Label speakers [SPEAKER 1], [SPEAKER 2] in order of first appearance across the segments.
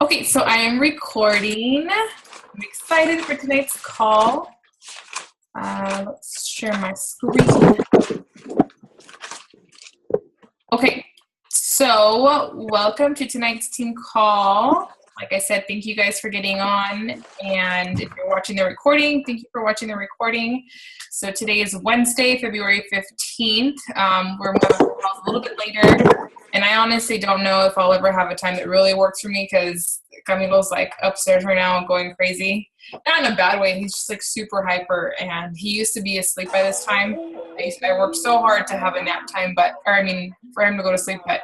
[SPEAKER 1] Okay, so I am recording. I'm excited for tonight's call. Let's share my screen. Okay, so welcome to tonight's team call. Like I said, thank you guys for getting on. And if you're watching the recording, thank you for watching the recording. So today is Wednesday, February 15th. We're moving a little bit later. And I honestly don't know if I'll ever have a time that really works for me because Camilo's like upstairs right now going crazy. Not in a bad way. He's just like super hyper, and he used to be asleep by this time. I worked so hard to have a nap time, for him to go to sleep, but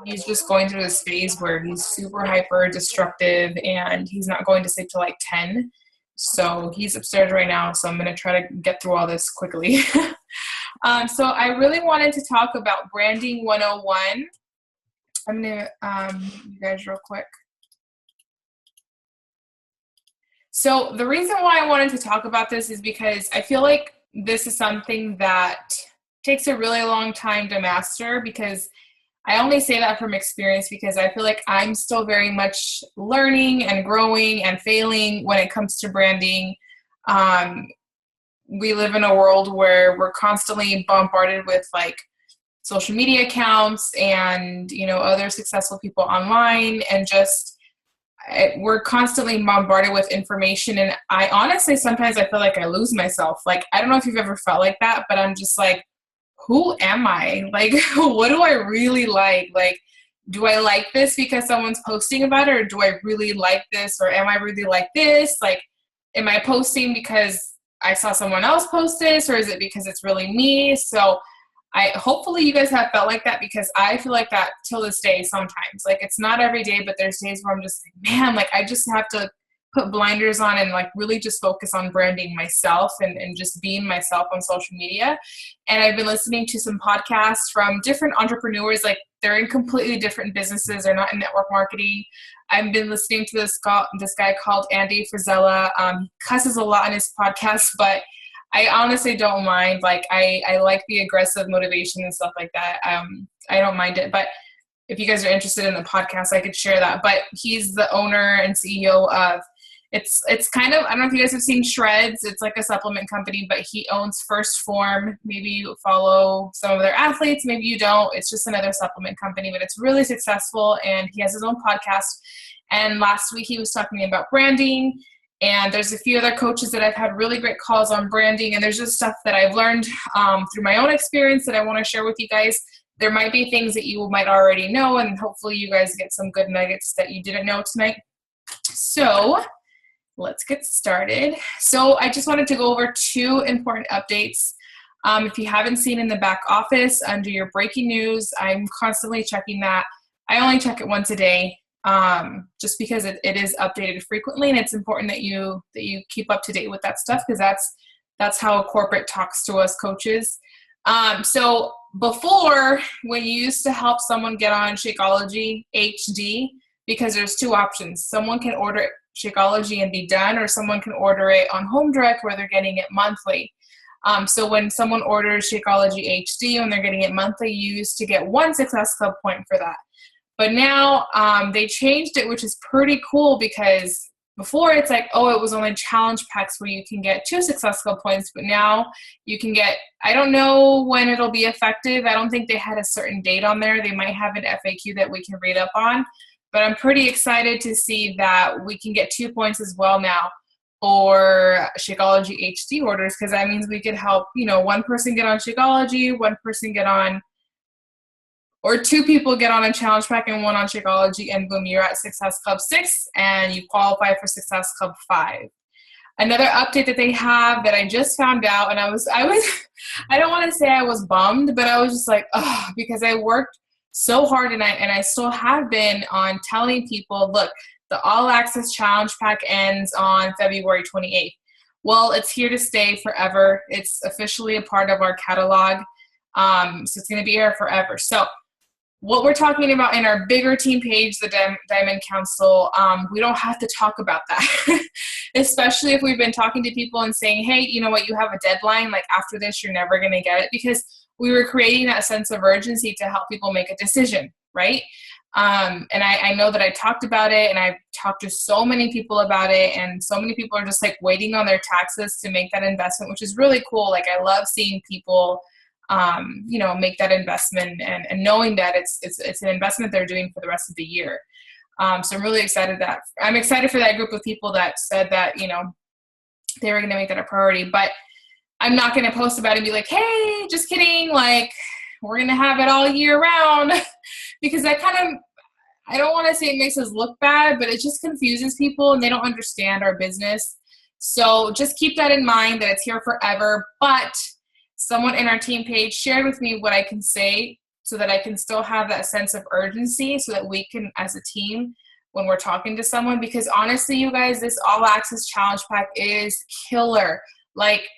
[SPEAKER 1] he's just going through this phase where he's super hyper destructive, and he's not going to sleep till like 10. So he's upstairs right now, so I'm going to try to get through all this quickly. So I really wanted to talk about Branding 101. I'm going to, you guys real quick. So the reason why I wanted to talk about this is because I feel like this is something that takes a really long time to master, because I only say that from experience because I feel like I'm still very much learning and growing and failing when it comes to branding. We live in a world where we're constantly bombarded with like social media accounts and, other successful people online, and just we're constantly bombarded with information. And I honestly, sometimes I feel like I lose myself. Like, I don't know if you've ever felt like that, but I'm just like, who am I? Like, what do I really like? Like, do I like this because someone's posting about it, or do I really like this, or am I really like this? Like, am I posting because I saw someone else post this, or is it because it's really me? So hopefully you guys have felt like that, because I feel like that till this day sometimes. Like, it's not every day, but there's days where I'm just like, man, like I just have to put blinders on and like really just focus on branding myself and just being myself on social media. And I've been listening to some podcasts from different entrepreneurs. Like, they're in completely different businesses. They're not in network marketing. I've been listening to this guy called Andy Frisella. He cusses a lot in his podcast, but I honestly don't mind. Like, I like the aggressive motivation and stuff like that. I don't mind it. But if you guys are interested in the podcast, I could share that. But he's the owner and CEO of, it's kind of, I don't know if you guys have seen Shreds. It's like a supplement company, but he owns First Form. Maybe you follow some of their athletes, maybe you don't. It's just another supplement company, but it's really successful, and he has his own podcast. And last week he was talking about branding. And there's a few other coaches that I've had really great calls on branding. And there's just stuff that I've learned through my own experience that I want to share with you guys. There might be things that you might already know, and hopefully you guys get some good nuggets that you didn't know tonight. So let's get started. So I just wanted to go over two important updates. If you haven't seen in the back office under your breaking news, I'm constantly checking that. I only check it once a day. Just because it is updated frequently, and it's important that you keep up to date with that stuff, because that's how a corporate talks to us coaches. So before, when you used to help someone get on Shakeology HD, because there's two options. Someone can order Shakeology and be done, or someone can order it on Home Direct where they're getting it monthly. So when someone orders Shakeology HD, when they're getting it monthly, you used to get 1 Success Club point for that. But now they changed it, which is pretty cool, because before it's like, oh, it was only challenge packs where you can get 2 Success Club points, but now you can get, I don't know when it'll be effective. I don't think they had a certain date on there. They might have an FAQ that we can read up on, but I'm pretty excited to see that we can get 2 points as well now for Shakeology HD orders, because that means we could help, one person get on Shakeology, one person get on, or 2 people get on a challenge pack and 1 on Shakeology, and boom, you're at Success Club 6 and you qualify for Success Club 5. Another update that they have that I just found out, and I was I don't want to say I was bummed, but I was just like, oh, because I worked so hard, and I still have been on telling people, look, the All Access Challenge Pack ends on February 28th. Well, it's here to stay forever. It's officially a part of our catalog. So it's going to be here forever. So what we're talking about in our bigger team page, the Diamond Council, we don't have to talk about that, especially if we've been talking to people and saying, hey, you know what, you have a deadline, like after this, you're never going to get it, because we were creating that sense of urgency to help people make a decision, right? And I know that I talked about it, and I've talked to so many people about it, and so many people are just like waiting on their taxes to make that investment, which is really cool. Like, I love seeing people, make that investment, and knowing that it's an investment they're doing for the rest of the year. So I'm really excited I'm excited for that group of people that said that, they were going to make that a priority. But I'm not going to post about it and be like, hey, just kidding. Like, we're going to have it all year round because that I don't want to say it makes us look bad, but it just confuses people and they don't understand our business. So just keep that in mind, that it's here forever. But someone in our team page shared with me what I can say so that I can still have that sense of urgency, so that we can, as a team, when we're talking to someone, because honestly, you guys, this All Access Challenge Pack is killer. Like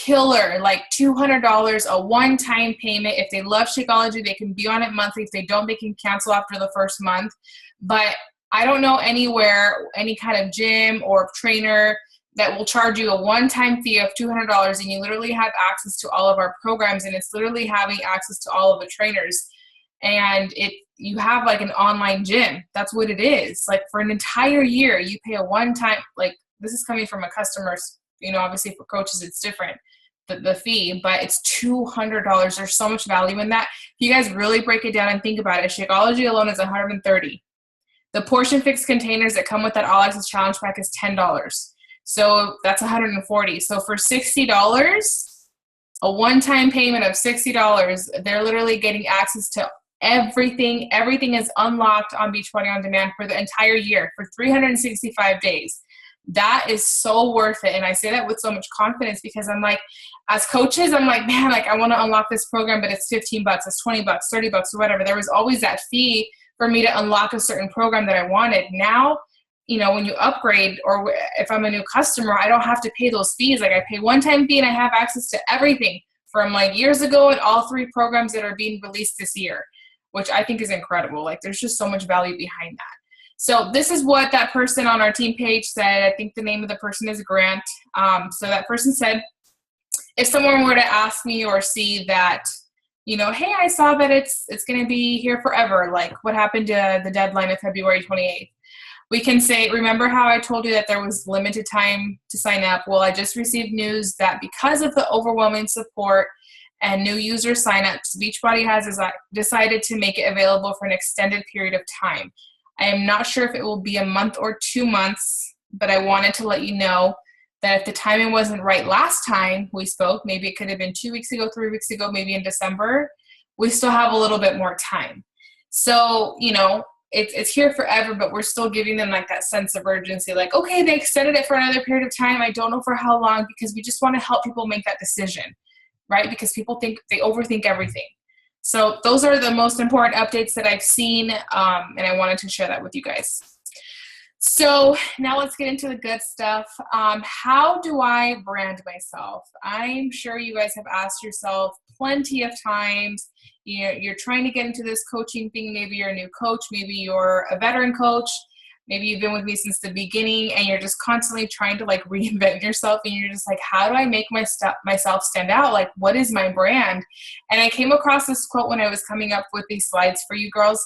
[SPEAKER 1] $200, a one-time payment. If they love Shakeology, they can be on it monthly. If they don't, they can cancel after the first month. But I don't know anywhere, any kind of gym or trainer that will charge you a one-time fee of $200, and you literally have access to all of our programs, and it's literally having access to all of the trainers. And you have like an online gym. That's what it is. Like, for an entire year, you pay a one-time, like, this is coming from a customer's, obviously for coaches, it's different, the fee, but it's $200. There's so much value in that. If you guys really break it down and think about it, Shakeology alone is $130. The Portion Fix containers that come with that All Access Challenge Pack is $10. So that's $140. So for $60, a one-time payment of $60, they're literally getting access to everything. Everything is unlocked on Beachbody On Demand for the entire year, for 365 days. That is so worth it. And I say that with so much confidence because I'm like, as coaches, I'm like, man, like, I want to unlock this program, but it's $15, it's $20, $30, or whatever. There was always that fee for me to unlock a certain program that I wanted. Now, when you upgrade, or if I'm a new customer, I don't have to pay those fees. Like, I pay one-time fee and I have access to everything from like years ago and all 3 programs that are being released this year, which I think is incredible. Like, there's just so much value behind that. So this is what that person on our team page said. I think the name of the person is Grant. So that person said, if someone were to ask me or see that, hey, I saw that it's going to be here forever. Like, what happened to the deadline of February 28th? We can say, remember how I told you that there was limited time to sign up? Well, I just received news that because of the overwhelming support and new user signups, Beachbody has decided to make it available for an extended period of time. I am not sure if it will be a month or 2 months, but I wanted to let you know that if the timing wasn't right last time we spoke, maybe it could have been 2 weeks ago, 3 weeks ago, maybe in December, we still have a little bit more time. So, it's here forever, but we're still giving them like that sense of urgency. Like, okay, they extended it for another period of time. I don't know for how long, because we just want to help people make that decision, right? Because people they overthink everything. So those are the most important updates that I've seen, and I wanted to share that with you guys. So now let's get into the good stuff. How do I brand myself? I'm sure you guys have asked yourself plenty of times. You're trying to get into this coaching thing. Maybe you're a new coach. Maybe you're a veteran coach. Maybe you've been with me since the beginning, and you're just constantly trying to like reinvent yourself, and you're just like, how do I make myself stand out? Like, what is my brand? And I came across this quote when I was coming up with these slides for you girls.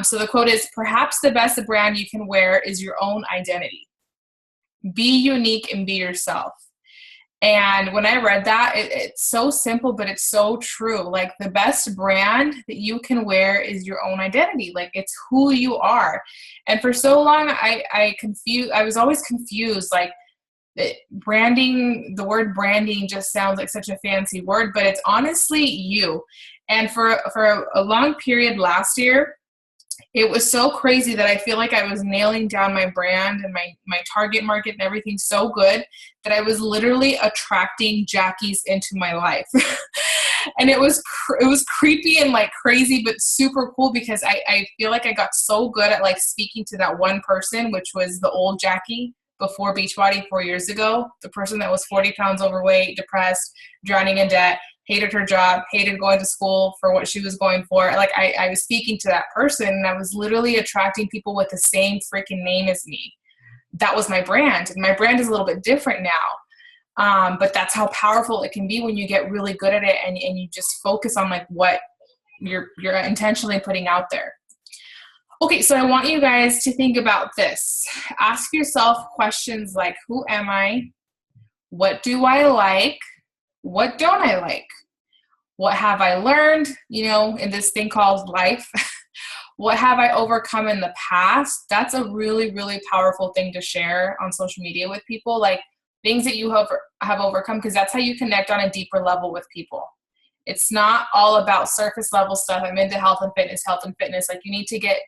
[SPEAKER 1] So the quote is, perhaps the best brand you can wear is your own identity. Be unique and be yourself. And when I read that, it's so simple, but it's so true. Like, the best brand that you can wear is your own identity. Like, it's who you are. And for so long, I was always confused. Like, the word branding just sounds like such a fancy word, but it's honestly you. And for a long period last year, it was so crazy that I feel like I was nailing down my brand and my target market and everything so good that I was literally attracting Jackies into my life. And it was creepy and like crazy, but super cool, because I feel like I got so good at like speaking to that one person, which was the old Jackie before Beachbody 4 years ago, the person that was 40 pounds overweight, depressed, drowning in debt, hated her job, hated going to school for what she was going for. Like, I was speaking to that person, and I was literally attracting people with the same freaking name as me. That was my brand. And my brand is a little bit different now. But that's how powerful it can be when you get really good at it, and you just focus on like what you're intentionally putting out there. Okay, so I want you guys to think about this. Ask yourself questions like, who am I? What do I like? What don't I like? What have I learned, in this thing called life? What have I overcome in the past? That's a really, really powerful thing to share on social media with people, like things that you have overcome, because that's how you connect on a deeper level with people. It's not all about surface level stuff. I'm into health and fitness. Like, you need to get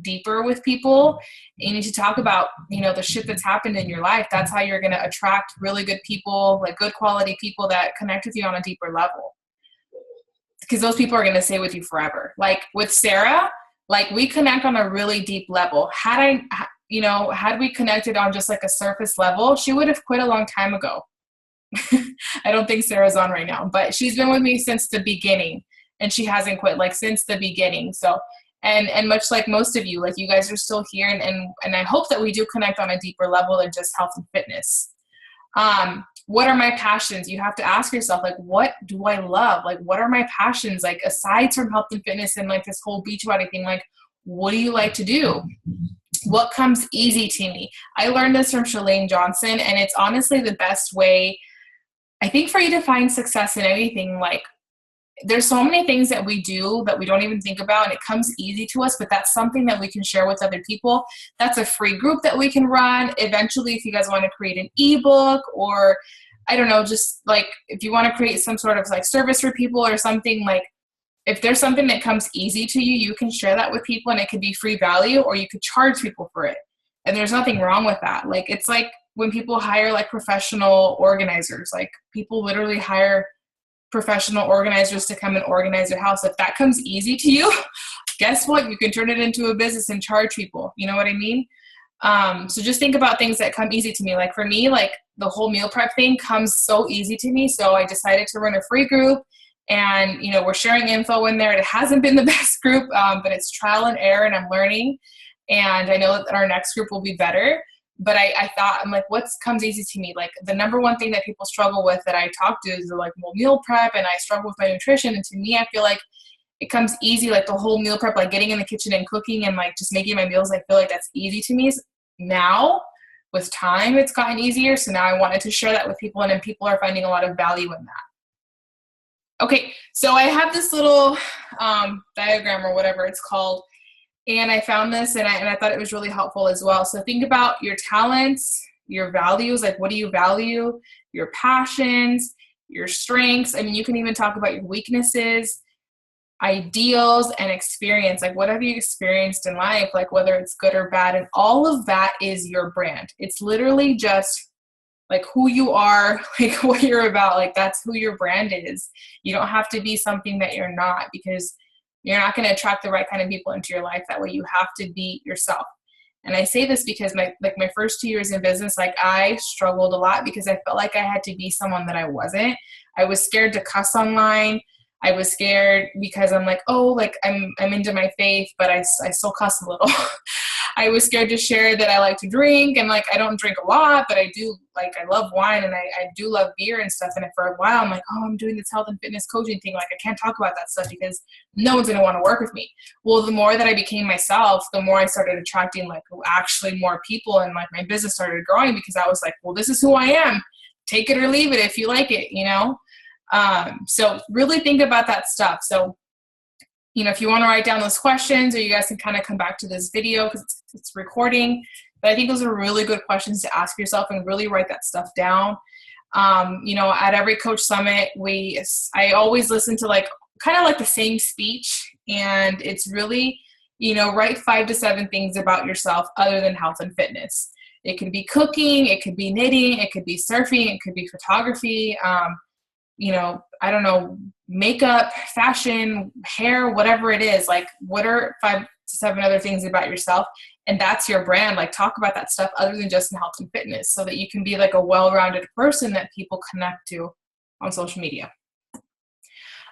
[SPEAKER 1] deeper with people. You need to talk about, the shit that's happened in your life. That's how you're going to attract really good people, like good quality people that connect with you on a deeper level. Because those people are going to stay with you forever. Like with Sarah, like we connect on a really deep level. Had we connected on just like a surface level, she would have quit a long time ago. I don't think Sarah's on right now, but she's been with me since the beginning, and she hasn't quit, like since the beginning. So, and much like most of you, like you guys are still here, and I hope that we do connect on a deeper level than just health and fitness. What are my passions? You have to ask yourself, like, what do I love? Like, what are my passions? Like, aside from health and fitness and like this whole Beachbody thing, like, what do you like to do? What comes easy to me? I learned this from Chalene Johnson, and it's honestly the best way, I think, for you to find success in anything. Like, there's so many things that we do that we don't even think about, and it comes easy to us, but that's something that we can share with other people. That's a free group that we can run. Eventually, if you guys want to create an ebook, or I don't know, just like if you want to create some sort of like service for people or something, like if there's something that comes easy to you, you can share that with people, and it could be free value, or you could charge people for it. And there's nothing wrong with that. Like, it's like when people hire like professional organizers, like people literally hire professional organizers to come and organize your house. If that comes easy to you, guess what? You can turn it into a business and charge people. You know what I mean? So just think about things that come easy to me. Like for me, like the whole meal prep thing comes so easy to me. So I decided to run a free group, and, we're sharing info in there. It hasn't been the best group, but it's trial and error, and I'm learning. And I know that our next group will be better. But I thought, I'm like, what comes easy to me? Like the number one thing that people struggle with that I talk to is they're like, well, meal prep, and I struggle with my nutrition. And to me, I feel like it comes easy, like the whole meal prep, like getting in the kitchen and cooking and like just making my meals. I feel like that's easy to me. Now, with time, it's gotten easier. So now I wanted to share that with people, and then people are finding a lot of value in that. Okay, so I have this little diagram or whatever it's called. And I found this, and I thought it was really helpful as well. So think about your talents, your values, like what do you value, your passions, your strengths. I mean, you can even talk about your weaknesses, ideals, and experience. Like what have you experienced in life, like whether it's good or bad. And all of that is your brand. It's literally just like who you are, like what you're about. Like that's who your brand is. You don't have to be something that you're not, because you're not going to attract the right kind of people into your life that way. You have to be yourself. And I say this because my first 2 years in business, like I struggled a lot because I felt like I had to be someone that I wasn't. I was scared to cuss online. I was scared because I'm like, oh, like I'm into my faith, but I still cuss a little. I was scared to share that I like to drink, and like I don't drink a lot, but I do, like I love wine, and I do love beer and stuff. And for a while I'm like, oh, I'm doing this health and fitness coaching thing, like I can't talk about that stuff because no one's going to want to work with me. Well, the more that I became myself, the more I started attracting like actually more people, and like my business started growing because I was like, well, this is who I am. Take it or leave it if you like it, So really think about that stuff. So if you want to write down those questions, or you guys can kind of come back to this video because it's recording. But I think those are really good questions to ask yourself, and really write that stuff down. At every Coach Summit, I always listen to like kind of like the same speech, and it's really, write 5 to 7 things about yourself other than health and fitness. It could be cooking, it could be knitting, it could be surfing, it could be photography. I don't know, makeup, fashion, hair, whatever it is. Like, what are 5 to 7 other things about yourself? And that's your brand. Like, talk about that stuff other than just in health and fitness, so that you can be like a well-rounded person that people connect to on social media.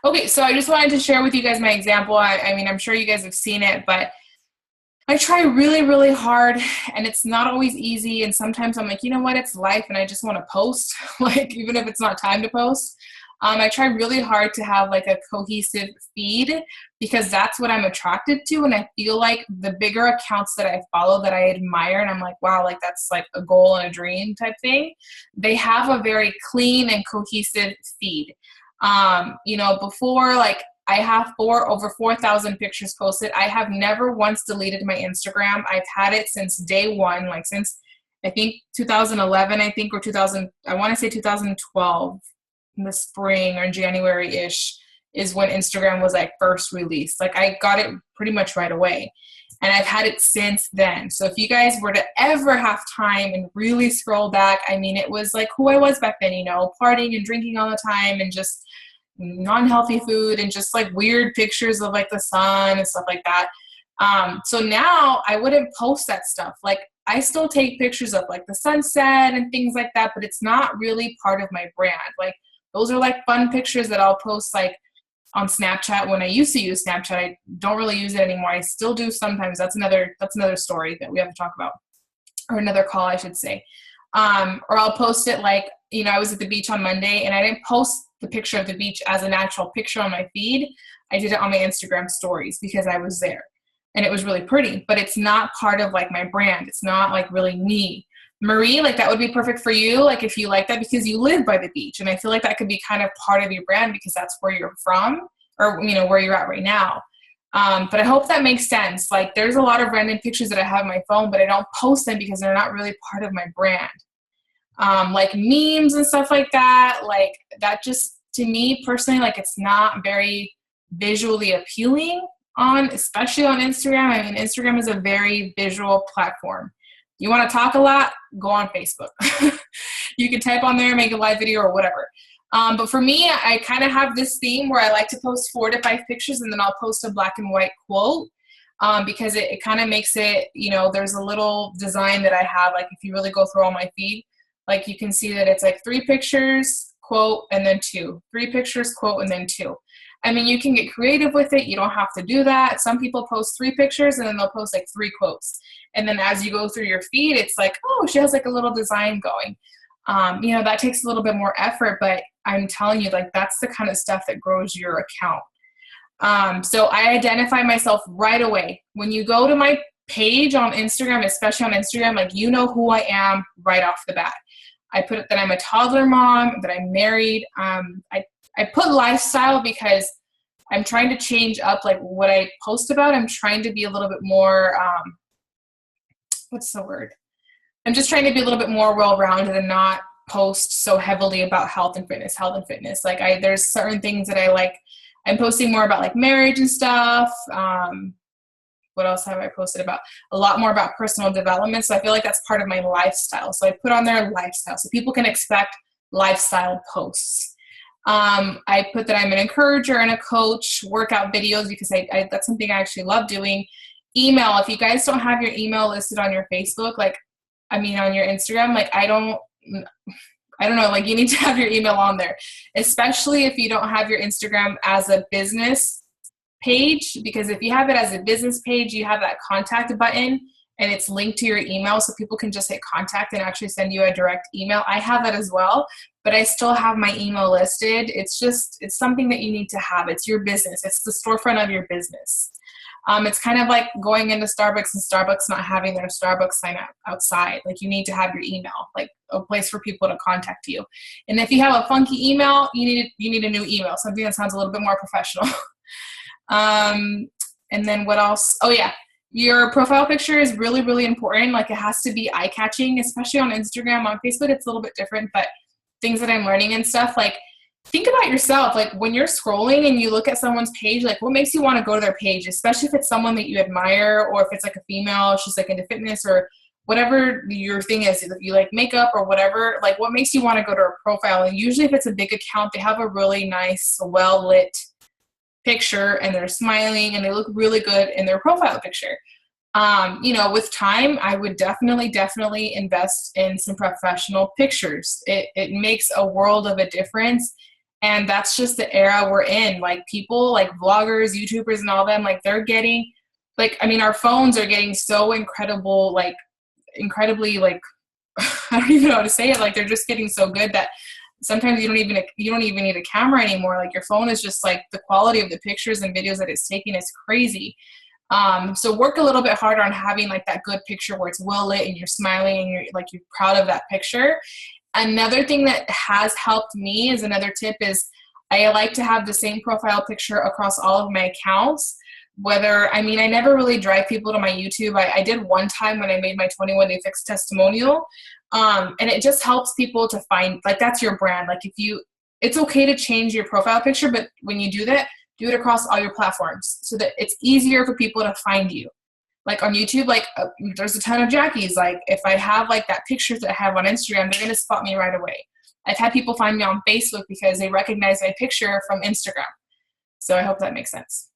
[SPEAKER 1] Okay, so I just wanted to share with you guys my example. I mean, I'm sure you guys have seen it, but I try really, really hard, and it's not always easy. And sometimes I'm like, you know what, it's life, and I just want to post, like, even if it's not time to post. I try really hard to have like a cohesive feed because that's what I'm attracted to. And I feel like the bigger accounts that I follow that I admire and I'm like, wow, like that's like a goal and a dream type thing, they have a very clean and cohesive feed. Before, like, I have over 4,000 pictures posted. I have never once deleted my Instagram. I've had it since day one, like since I think 2011, or 2000, I want to say 2012, in the spring or January-ish is when Instagram was like first released. Like I got it pretty much right away. And I've had it since then. So if you guys were to ever have time and really scroll back, I mean, it was like who I was back then, partying and drinking all the time and just non-healthy food and just like weird pictures of like the sun and stuff like that. So now I wouldn't post that stuff. Like I still take pictures of like the sunset and things like that, but it's not really part of my brand. Like those are like fun pictures that I'll post like on Snapchat when I used to use Snapchat. I don't really use it anymore. I still do sometimes. That's another story that we have to talk about, or another call, I should say. Or I'll post it like, I was at the beach on Monday and I didn't post the picture of the beach as an actual picture on my feed. I did it on my Instagram stories because I was there and it was really pretty, but it's not part of like my brand. It's not like really me. Marie, like that would be perfect for you. Like if you like that because you live by the beach. And I feel like that could be kind of part of your brand because that's where you're from or, where you're at right now. But I hope that makes sense. Like there's a lot of random pictures that I have on my phone, but I don't post them because they're not really part of my brand. Like memes and stuff like that, like that just, to me personally, like it's not very visually appealing especially on Instagram. I mean, Instagram is a very visual platform. You want to talk a lot, go on Facebook. You can type on there, make a live video or whatever. But for me, I kind of have this theme where I like to post 4 to 5 pictures and then I'll post a black and white quote. Because it kind of makes it, there's a little design that I have. Like if you really go through all my feed, like you can see that it's like 3 pictures, quote, and then 2. 3 pictures, quote, and then 2. I mean, you can get creative with it. You don't have to do that. Some people post 3 pictures and then they'll post like 3 quotes. And then as you go through your feed, it's like, oh, she has like a little design going. That takes a little bit more effort, but I'm telling you, like that's the kind of stuff that grows your account. So I identify myself right away. When you go to my page on Instagram, especially on Instagram, like who I am right off the bat. I put it that I'm a toddler mom, that I'm married. I put lifestyle because I'm trying to change up like what I post about. I'm trying to be a little bit more, what's the word? I'm just trying to be a little bit more well-rounded and not post so heavily about health and fitness. Like there's certain things that I like. I'm posting more about like marriage and stuff. What else have I posted about? A lot more about personal development. So I feel like that's part of my lifestyle. So I put on there lifestyle so people can expect lifestyle posts. I put that I'm an encourager and a coach, workout videos because I that's something I actually love doing. Email. If you guys don't have your email listed on your Facebook, on your Instagram, I don't know, like you need to have your email on there, especially if you don't have your Instagram as a business page, because if you have it as a business page, you have that contact button and it's linked to your email so people can just hit contact and actually send you a direct email. I have that as well, but I still have my email listed. It's something that you need to have. It's your business. It's the storefront of your business. It's kind of like going into Starbucks and Starbucks not having their Starbucks sign outside. Like you need to have your email, like a place for people to contact you. And if you have a funky email, you need a new email, something that sounds a little bit more professional. And then what else? Oh yeah. Your profile picture is really, really important. Like it has to be eye-catching, especially on Instagram. On Facebook, it's a little bit different, but things that I'm learning and stuff, like think about yourself. Like when you're scrolling and you look at someone's page, like what makes you want to go to their page, especially if it's someone that you admire or if it's like a female, she's like into fitness or whatever your thing is, if you like makeup or whatever, like what makes you want to go to a profile. And usually if it's a big account, they have a really nice, well-lit picture and they're smiling and they look really good in their profile picture. With time, I would definitely invest in some professional pictures. It makes a world of a difference. And that's just the era we're in. Like people like vloggers, YouTubers and all them, like they're getting our phones are getting so incredibly like, I don't even know how to say it. Like they're just getting so good that Sometimes you don't even need a camera anymore. Like your phone is just like the quality of the pictures and videos that it's taking is crazy. So work a little bit harder on having like that good picture where it's well lit and you're smiling and you're proud of that picture. Another thing that has helped me is another tip is I like to have the same profile picture across all of my accounts. I never really drive people to my YouTube. I did one time when I made my 21-day fix testimonial. And it just helps people to find, like, that's your brand. Like it's okay to change your profile picture, but when you do that, do it across all your platforms so that it's easier for people to find you. Like on YouTube, there's a ton of Jackies. Like if I have like that picture that I have on Instagram, they're going to spot me right away. I've had people find me on Facebook because they recognize my picture from Instagram. So I hope that makes sense.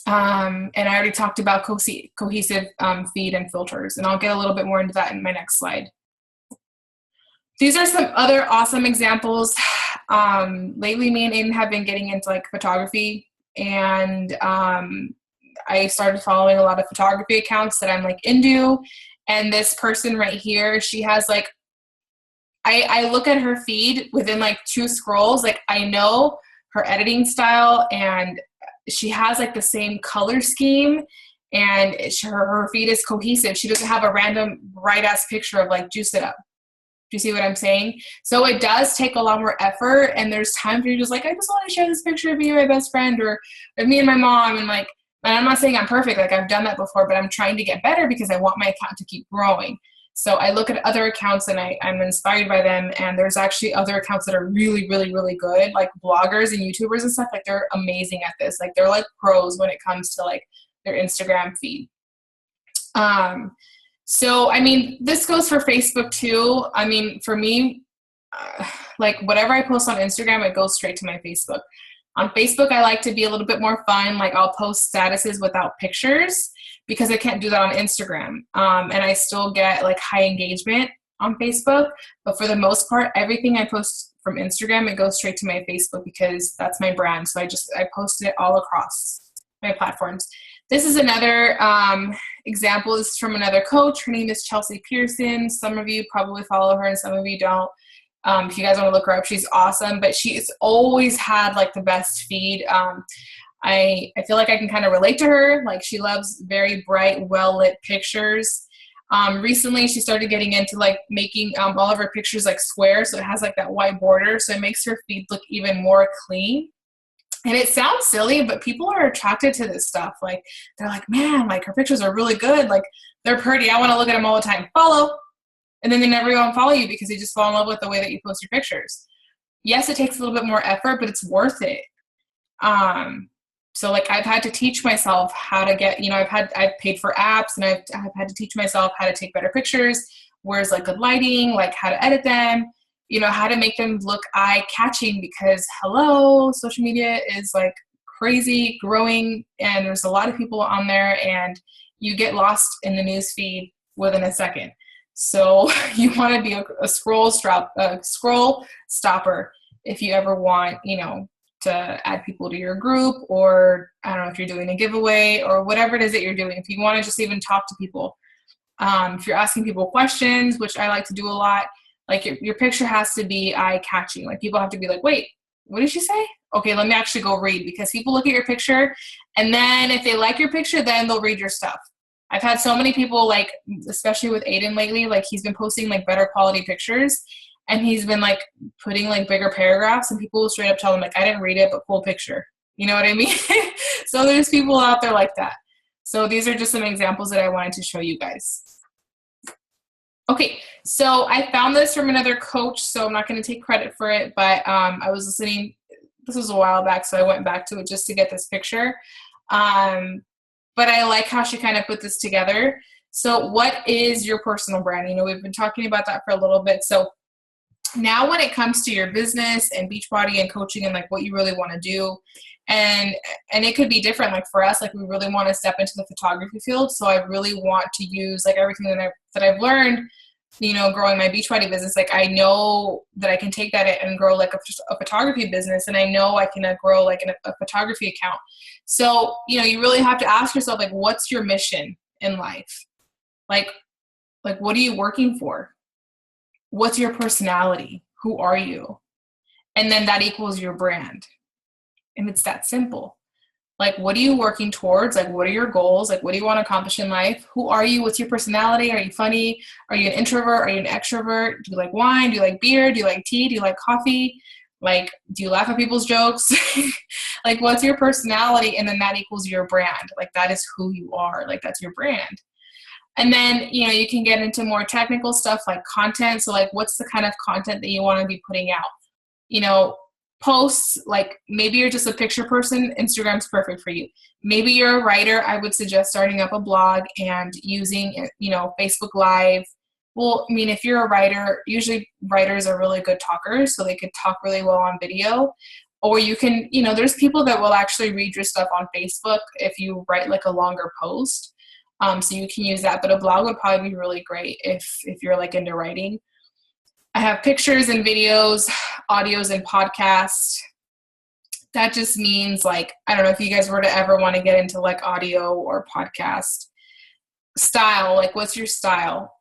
[SPEAKER 1] And I already talked about cohesive feed and filters, and I'll get a little bit more into that in my next slide. These are some other awesome examples. Lately, me and Aiden have been getting into like photography, and I started following a lot of photography accounts that I'm like into. And this person right here, she has like, I look at her feed within like 2 scrolls. Like I know her editing style, and she has like the same color scheme, and her feed is cohesive. She doesn't have a random bright ass picture of like Juice It Up. Do you see what I'm saying? So it does take a lot more effort, and there's times where you're just like, I just want to share this picture of me and my best friend, or of me and my mom, and I'm not saying I'm perfect, like I've done that before, but I'm trying to get better because I want my account to keep growing. So I look at other accounts and I'm inspired by them, and there's actually other accounts that are really, really, really good, like bloggers and YouTubers and stuff. Like they're amazing at this. Like they're like pros when it comes to like their Instagram feed. So, this goes for Facebook too. For me, like whatever I post on Instagram, it goes straight to my Facebook. On Facebook, I like to be a little bit more fun. Like I'll post statuses without pictures because I can't do that on Instagram. And I still get like high engagement on Facebook. But for the most part, everything I post from Instagram, it goes straight to my Facebook because that's my brand. So I post it all across my platforms. This is another example. This is from another coach. Her name is Chelsea Pearson. Some of you probably follow her and some of you don't. If you guys want to look her up, she's awesome. But she's always had like the best feed. I feel like I can kind of relate to her. Like she loves very bright, well-lit pictures. Recently, she started getting into like making all of her pictures like square. So it has like that white border. So it makes her feed look even more clean. And it sounds silly, but people are attracted to this stuff. Like, they're like, man, like her pictures are really good. Like, they're pretty. I want to look at them all the time. Follow. And then they never go and follow you because they just fall in love with the way that you post your pictures. Yes, it takes a little bit more effort, but it's worth it. So like I've had to teach myself how to get, I've paid for apps, and I've had to teach myself how to take better pictures, where's like good lighting, like how to edit them, how to make them look eye-catching, because social media is like crazy growing, and there's a lot of people on there, and you get lost in the news feed within a second. So you want to be a scroll stopper if you ever want, to add people to your group, or I don't know if you're doing a giveaway or whatever it is that you're doing. If you want to just even talk to people, if you're asking people questions, which I like to do a lot, like your picture has to be eye-catching. Like people have to be like, wait, what did she say? Okay, let me actually go read, because people look at your picture, and then if they like your picture, then they'll read your stuff. I've had so many people, like, especially with Aiden lately, like he's been posting like better quality pictures, and he's been like putting like bigger paragraphs, and people will straight up tell him like, I didn't read it, but cool picture. You know what I mean? So there's people out there like that. So these are just some examples that I wanted to show you guys. Okay, so I found this from another coach, so I'm not going to take credit for it, but I was listening, this was a while back, so I went back to it just to get this picture. But I like how she kind of put this together. So what is your personal brand? We've been talking about that for a little bit. So now when it comes to your business and Beachbody and coaching and like what you really want to do, and it could be different. Like for us, like we really want to step into the photography field. So I really want to use like everything that I've learned, growing my Beachbody business. Like I know that I can take that and grow like a photography business, and I know I can grow like a photography account. So, you really have to ask yourself, like, what's your mission in life? Like what are you working for? What's your personality? Who are you? And then that equals your brand. And it's that simple. Like, what are you working towards? Like, what are your goals? Like, what do you want to accomplish in life? Who are you? What's your personality? Are you funny? Are you an introvert? Are you an extrovert? Do you like wine? Do you like beer? Do you like tea? Do you like coffee? Like, do you laugh at people's jokes? Like, what's your personality? And then that equals your brand. Like, that is who you are. Like, that's your brand. And then, you know, you can get into more technical stuff like content. So, like, what's the kind of content that you want to be putting out? You know, posts, like maybe you're just a picture person, Instagram's perfect for you. Maybe you're a writer, I would suggest starting up a blog and using, you know, Facebook Live. Well, I mean, if you're a writer, usually writers are really good talkers, so they could talk really well on video. Or you can, you know, there's people that will actually read your stuff on Facebook if you write like a longer post. So you can use that, but a blog would probably be really great if you're like into writing. I have pictures and videos, audios and podcasts. That just means like, I don't know if you guys were to ever want to get into like audio or podcast style, like what's your style?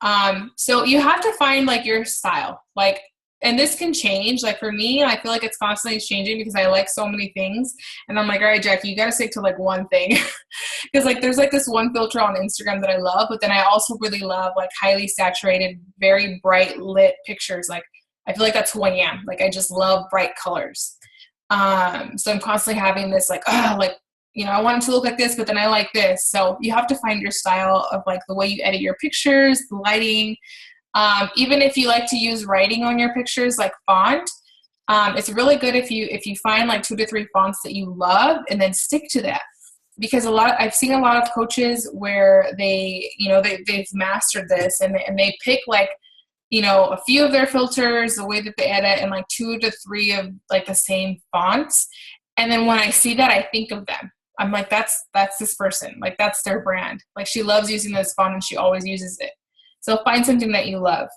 [SPEAKER 1] So you have to find like your style, like, and this can change. Like for me, I feel like it's constantly changing because I like so many things. And I'm like, all right, Jackie, you got to stick to like one thing. Because like there's like this one filter on Instagram that I love, but then I also really love like highly saturated, very bright lit pictures. Like I feel like that's who I am. Like I just love bright colors. So I'm constantly having this like, like, you know, I want it to look like this, but then I like this. So you have to find your style of like the way you edit your pictures, the lighting. Even if you like to use writing on your pictures, like font, it's really good if you find like 2 to 3 fonts that you love and then stick to that. Because I've seen a lot of coaches where they, you know, they've mastered this and they pick like, you know, a few of their filters, the way that they edit, and like 2 to 3 of like the same fonts. And then when I see that, I think of them. I'm like, that's this person. Like that's their brand. Like she loves using this font and she always uses it. So find something that you love.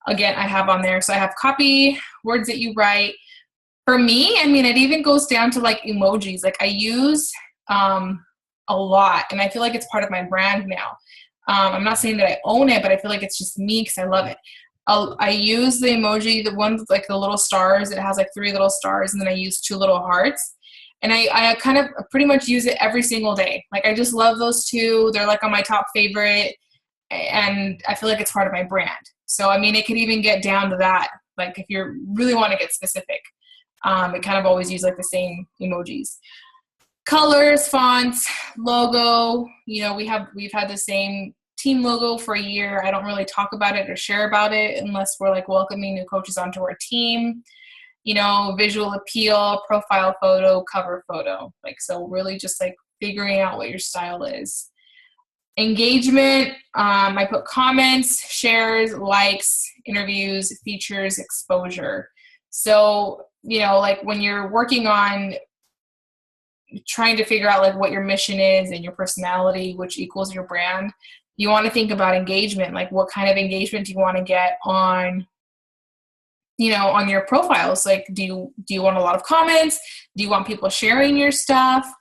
[SPEAKER 1] Again, I have on there. So I have copy, words that you write. For me, I mean, it even goes down to like emojis. Like I use a lot, and I feel like it's part of my brand now. I'm not saying that I own it, but I feel like it's just me because I love it. I use the emoji, the one with like the little stars. It has like 3 little stars, and then I use 2 little hearts. And I kind of pretty much use it every single day. Like I just love those 2. They're like on my top favorite. And I feel like it's part of my brand. So, I mean, it could even get down to that. Like if you really want to get specific, it kind of always use like the same emojis. Colors, fonts, logo, you know, we've had the same team logo for a year. I don't really talk about it or share about it unless we're like welcoming new coaches onto our team. You know, visual appeal, profile photo, cover photo. Like, so really just like figuring out what your style is. Engagement, I put comments, shares, likes, interviews, features, exposure. So, you know, like when you're working on trying to figure out like what your mission is and your personality, which equals your brand, you want to think about engagement. Like what kind of engagement do you want to get on, you know, on your profiles? Like, do you want a lot of comments? Do you want people sharing your stuff?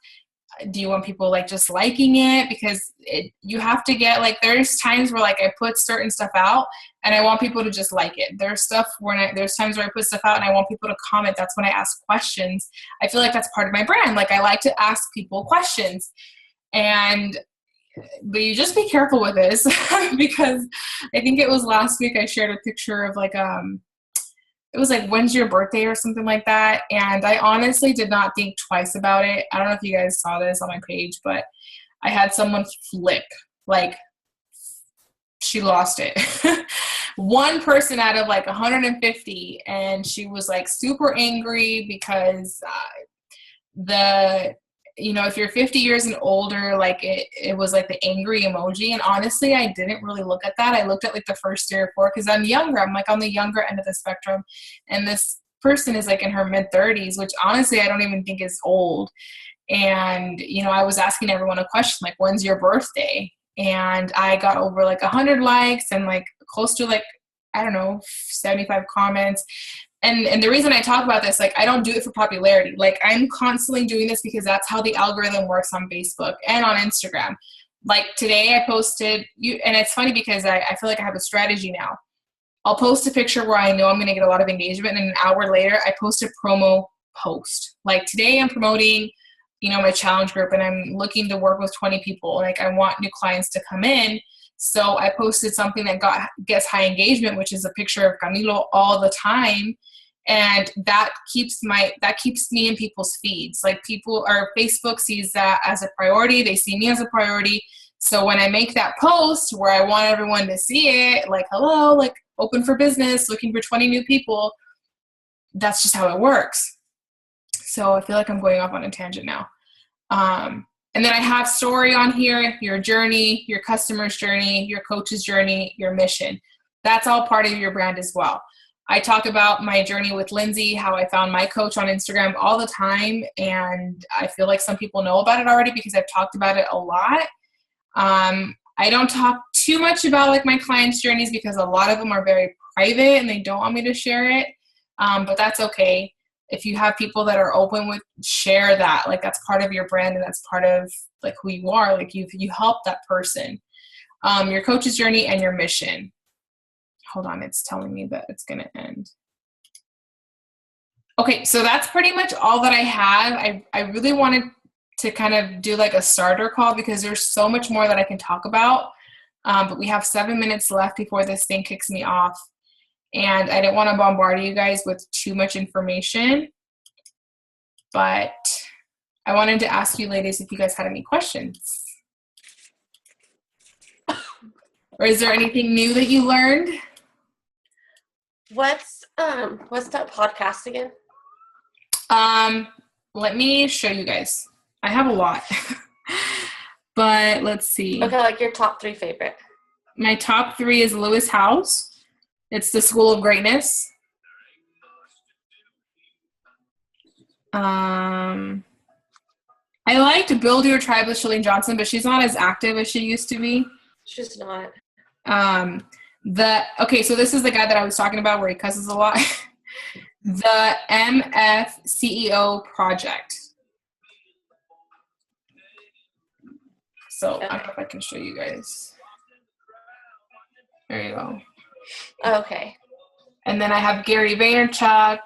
[SPEAKER 1] Do you want people like just liking it? Because you have to get like, there's times where like I put certain stuff out and I want people to just like it. There's times where I put stuff out and I want people to comment. That's when I ask questions. I feel like that's part of my brand. Like I like to ask people questions, but you just be careful with this because I think it was last week I shared a picture of like, it was like, when's your birthday or something like that. And I honestly did not think twice about it. I don't know if you guys saw this on my page, but I had someone flip, like she lost it. One person out of like 150. And she was like super angry because you know, if you're 50 years and older, like it was like the angry emoji. And honestly, I didn't really look at that. I looked at like the first 3 or 4 because I'm younger. I'm like on the younger end of the spectrum. And this person is like in her mid-30s, which honestly, I don't even think is old. And, you know, I was asking everyone a question like, when's your birthday? And I got over like 100 likes and like close to like, I don't know, 75 comments. And the reason I talk about this, like, I don't do it for popularity. Like, I'm constantly doing this because that's how the algorithm works on Facebook and on Instagram. Like, today I posted, and it's funny because I feel like I have a strategy now. I'll post a picture where I know I'm going to get a lot of engagement, and an hour later I post a promo post. Like today I'm promoting, my challenge group, and I'm looking to work with 20 people. Like I want new clients to come in. So I posted something that gets high engagement, which is a picture of Camilo all the time. And that keeps me in people's feeds. Like Facebook sees that as a priority. They see me as a priority. So when I make that post where I want everyone to see it, like, hello, like open for business, looking for 20 new people, that's just how it works. So I feel like I'm going off on a tangent now. And then I have story on here, your journey, your customer's journey, your coach's journey, your mission. That's all part of your brand as well. I talk about my journey with Lindsay, how I found my coach on Instagram all the time. And I feel like some people know about it already because I've talked about it a lot. I don't talk too much about like my clients' journeys because a lot of them are very private and they don't want me to share it. But that's okay. If you have people that are open with, share that. Like that's part of your brand and that's part of like who you are. Like you help that person. Your coach's journey and your mission. Hold on, it's telling me that it's going to end. Okay, so that's pretty much all that I have. I really wanted to kind of do like a starter call because there's so much more that I can talk about. But we have 7 minutes left before this thing kicks me off. And I didn't want to bombard you guys with too much information. But I wanted to ask you ladies if you guys had any questions. Or is there anything new that you learned?
[SPEAKER 2] What's that podcast again?
[SPEAKER 1] Let me show you guys. I have a lot. But let's see.
[SPEAKER 2] Okay, like your top 3 favorite.
[SPEAKER 1] My top 3 is Lewis Howes. It's the School of Greatness. I liked Build Your Tribe with Chalene Johnson, but she's not as active as she used to be.
[SPEAKER 2] She's not.
[SPEAKER 1] So this is the guy that I was talking about where he cusses a lot. The MF CEO Project. So okay. I don't know if I can show you guys. There you go.
[SPEAKER 2] Okay.
[SPEAKER 1] And then I have Gary Vaynerchuk.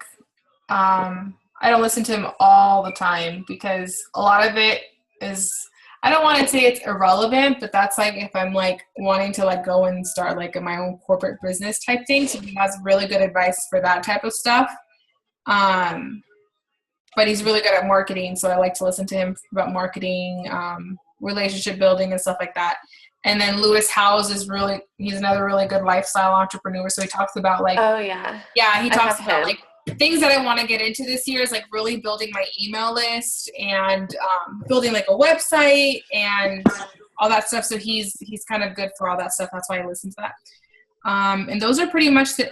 [SPEAKER 1] I don't listen to him all the time because a lot of it is, I don't want to say it's irrelevant, but that's like if I'm like wanting to like go and start like my own corporate business type thing. So he has really good advice for that type of stuff. But he's really good at marketing. So I like to listen to him about marketing, relationship building and stuff like that. And then Lewis Howes he's another really good lifestyle entrepreneur. So he talks about like, he talks about like things that I want to get into this year is like really building my email list and building like a website and all that stuff. So he's kind of good for all that stuff. That's why I listen to that. And those are pretty much the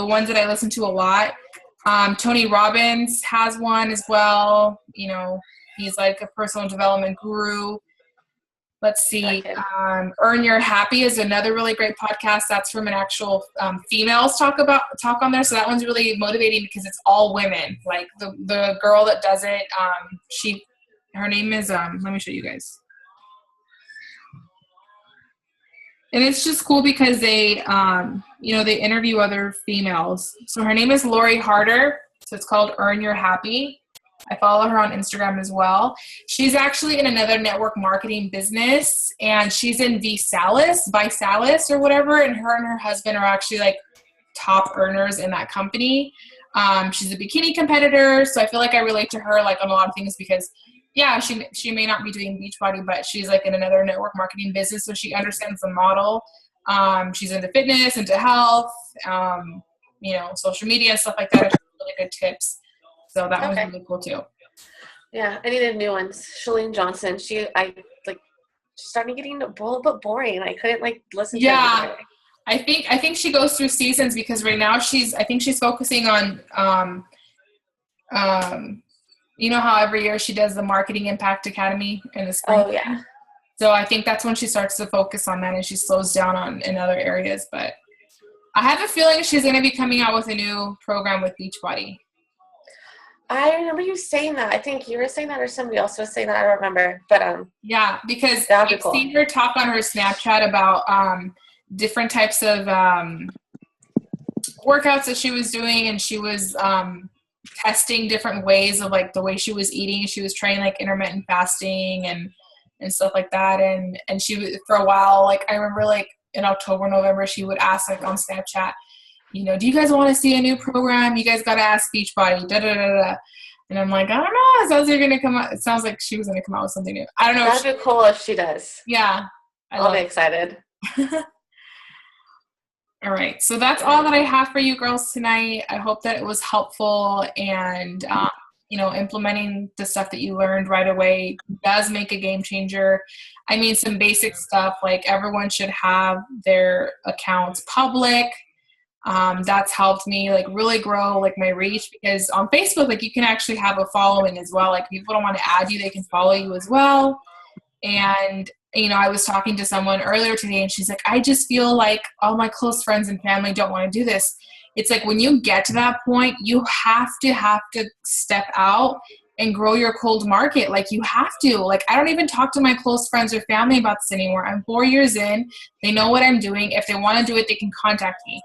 [SPEAKER 1] ones that I listen to a lot. Tony Robbins has one as well. He's like a personal development guru. Let's see. Earn Your Happy is another really great podcast. That's from an actual females talk on there. So that one's really motivating because it's all women. Like the girl that does it, her name is, let me show you guys. And it's just cool because they, they interview other females. So her name is Lori Harder. So it's called Earn Your Happy. I follow her on Instagram as well. She's actually in another network marketing business, and she's in Visalis or whatever, and her husband are actually like top earners in that company. She's a bikini competitor, so I feel like I relate to her like on a lot of things because, yeah, she may not be doing Beachbody, but she's like in another network marketing business, so she understands the model. She's into fitness, into health, social media and stuff like that. Really good tips. So that one's really cool too.
[SPEAKER 2] Yeah, I needed new ones. Chalene Johnson, she's starting getting a little bit boring. I couldn't listen to her.
[SPEAKER 1] Yeah, I think she goes through seasons because right now she's focusing on how every year she does the Marketing Impact Academy in the spring.
[SPEAKER 2] Oh yeah.
[SPEAKER 1] So I think that's when she starts to focus on that and she slows down in other areas. But I have a feeling she's going to be coming out with a new program with Beachbody.
[SPEAKER 2] I remember you saying that. I think you were saying that or somebody else was saying that. I don't remember. But
[SPEAKER 1] yeah, because I've seen her talk on her Snapchat about different types of workouts that she was doing, and she was testing different ways of like the way she was eating. She was trying like intermittent fasting and stuff like that. And she was, for a while, like I remember like in October, November, she would ask like on Snapchat, you know, do you guys want to see a new program? You guys got to ask Beachbody, da da da da. And I'm like, I don't know. It sounds like you're gonna come out. It sounds like she was gonna come out with something new. I don't know.
[SPEAKER 2] That'd be cool if she does.
[SPEAKER 1] Yeah,
[SPEAKER 2] I'll be excited.
[SPEAKER 1] All right, so that's all that I have for you girls tonight. I hope that it was helpful, and you know, implementing the stuff that you learned right away does make a game changer. I mean, some basic stuff like everyone should have their accounts public. That's helped me like really grow like my reach, because on Facebook, like you can actually have a following as well. Like people don't want to add you, they can follow you as well. And you know, I was talking to someone earlier today and she's like, I just feel like all my close friends and family don't want to do this. It's like when you get to that point, you have to step out and grow your cold market. Like you have to. Like I don't even talk to my close friends or family about this anymore. I'm 4 years in. They know what I'm doing. If they want to do it, they can contact me.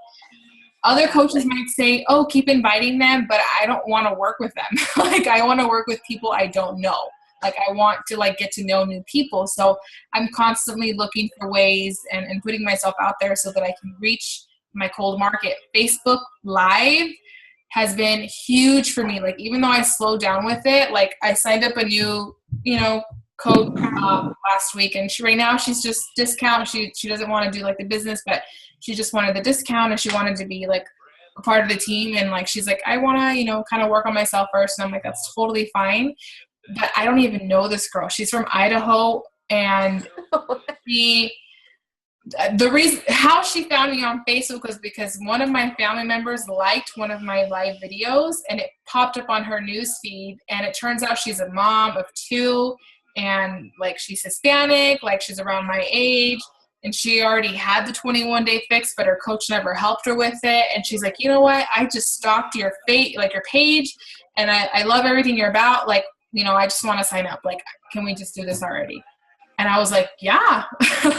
[SPEAKER 1] Other coaches might say, oh, keep inviting them, but I don't want to work with them. Like I want to work with people I don't know. Like I want to like get to know new people. So I'm constantly looking for ways and putting myself out there so that I can reach my cold market. Facebook Live has been huge for me. Like even though I slowed down with it, like I signed up a new, you know, code last week, and right now she's just discount. She doesn't want to do like the business, but she just wanted the discount, and she wanted to be like a part of the team. And like she's like, I want to, you know, kind of work on myself first. And I'm like, that's totally fine. But I don't even know this girl. She's from Idaho, and the reason how she found me on Facebook was because one of my family members liked one of my live videos, and it popped up on her news feed. And it turns out she's a mom of 2, and like she's Hispanic, like she's around my age, and she already had the 21-day fix, but her coach never helped her with it. And she's like, you know what? I just stalked your page, and I love everything you're about. Like, you know, I just want to sign up. Like, can we just do this already? And I was like, yeah,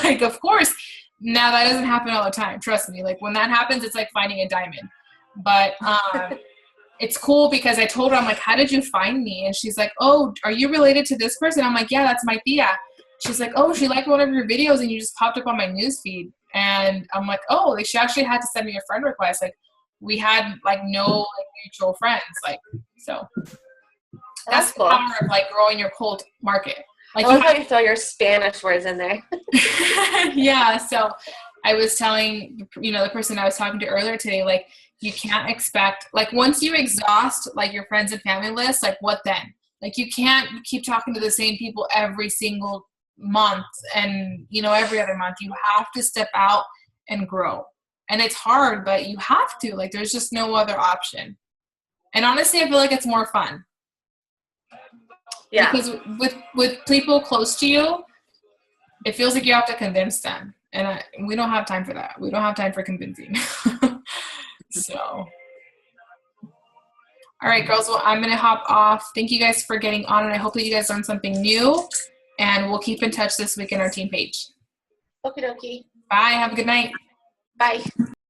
[SPEAKER 1] like, of course. Now that doesn't happen all the time. Trust me. Like when that happens, it's like finding a diamond. But it's cool because I told her, I'm like, how did you find me? And she's like, oh, are you related to this person? I'm like, yeah, that's my tia. She's like, oh, she liked one of your videos and you just popped up on my newsfeed. And I'm like, oh, like she actually had to send me a friend request. Like we had like no like mutual friends. Like, so. That's
[SPEAKER 2] cool.
[SPEAKER 1] The power of like growing your cold market. Like
[SPEAKER 2] I love how you throw your Spanish words in there.
[SPEAKER 1] Yeah. So I was telling, you know, the person I was talking to earlier today, like you can't expect, like once you exhaust like your friends and family list, like what then? Like you can't keep talking to the same people every single month and, you know, every other month. You have to step out and grow. And it's hard, but you have to. Like there's just no other option. And honestly, I feel like it's more fun. Yeah. Because with people close to you, it feels like you have to convince them. And we don't have time for that. We don't have time for convincing. So, all right, girls. Well, I'm going to hop off. Thank you guys for getting on. And I hope that you guys learned something new. And we'll keep in touch this week in our team page.
[SPEAKER 2] Okie dokie.
[SPEAKER 1] Bye. Have a good night.
[SPEAKER 2] Bye.